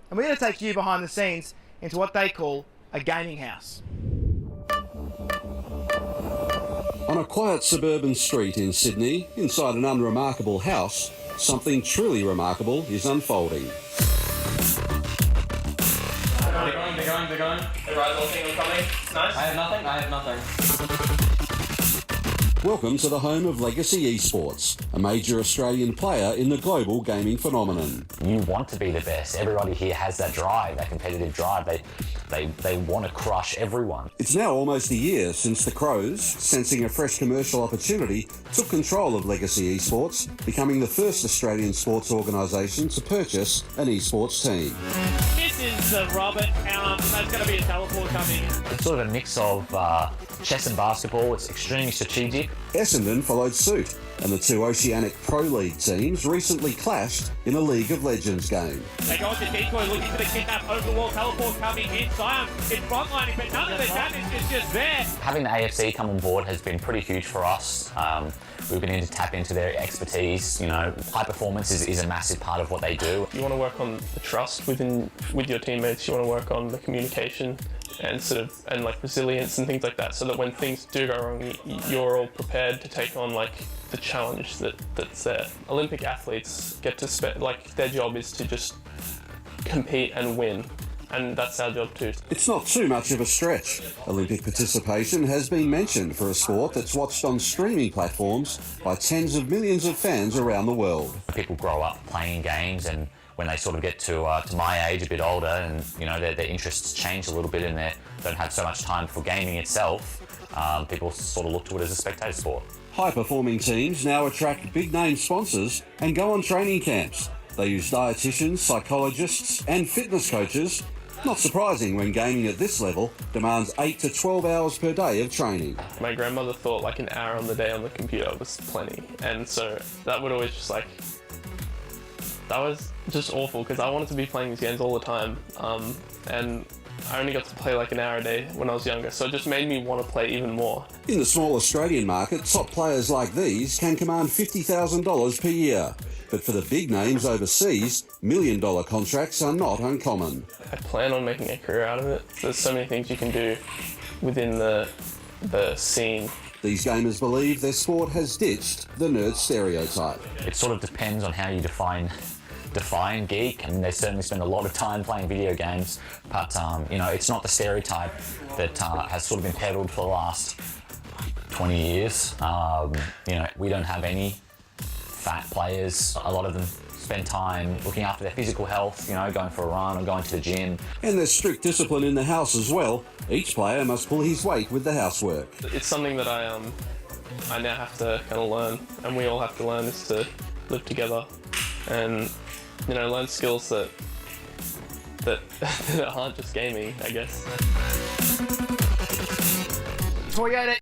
and we're going to take you behind the scenes into what they call a gaming house. On a quiet suburban street in Sydney, inside an unremarkable house, something truly remarkable is unfolding. They're going. The rides all think I'm coming. It's nice. I have nothing. Welcome to the home of Legacy Esports, a major Australian player in the global gaming phenomenon. You want to be the best. Everybody here has that drive, that competitive drive. They want to crush everyone. It's now almost a year since the Crows, sensing a fresh commercial opportunity, took control of Legacy Esports, becoming the first Australian sports organisation to purchase an esports team. This is Robert. There's going to be a teleport coming. It's sort of a mix of chess and basketball. It's extremely strategic. Essendon followed suit, and the two Oceanic Pro League teams recently clashed in a League of Legends game. They go into decoy looking for the kidnap, over the wall teleport coming in. Sion in frontlining, but none of the damage is just there. Having the AFC come on board has been pretty huge for us. We've been able to tap into their expertise. You know, high performance is a massive part of what they do. You want to work on the trust with your teammates. You want to work on the communication and like resilience and things like that, so that when things do go wrong, you're all prepared to take on like the challenge that's there. Olympic athletes get to their job is to just compete and win. And that's our job too. It's not too much of a stretch. Olympic participation has been mentioned for a sport that's watched on streaming platforms by tens of millions of fans around the world. People grow up playing games, and when they sort of get to my age, a bit older, and you know their interests change a little bit and they don't have so much time for gaming itself, people sort of look to it as a spectator sport. High-performing teams now attract big-name sponsors and go on training camps. They use dietitians, psychologists and fitness coaches. Not surprising when gaming at this level demands 8 to 12 hours per day of training. My grandmother thought like an hour on the day on the computer was plenty, and so that would always just that was just awful because I wanted to be playing these games all the time, and I only got to play like an hour a day when I was younger, so it just made me want to play even more. In the small Australian market, top players like these can command $50,000 per year. But for the big names overseas, million-dollar contracts are not uncommon. I plan on making a career out of it. There's so many things you can do within the scene. These gamers believe their sport has ditched the nerd stereotype. It sort of depends on how you define geek. I mean, they certainly spend a lot of time playing video games, but you know, it's not the stereotype that has sort of been peddled for the last 20 years. You know, we don't have any fat players. A lot of them spend time looking after their physical health, you know, going for a run or going to the gym. And there's strict discipline in the house as well. Each player must pull his weight with the housework. It's something that I now have to kind of learn, and we all have to learn, is to live together and, you know, learn skills that aren't just gaming, I guess. Toyota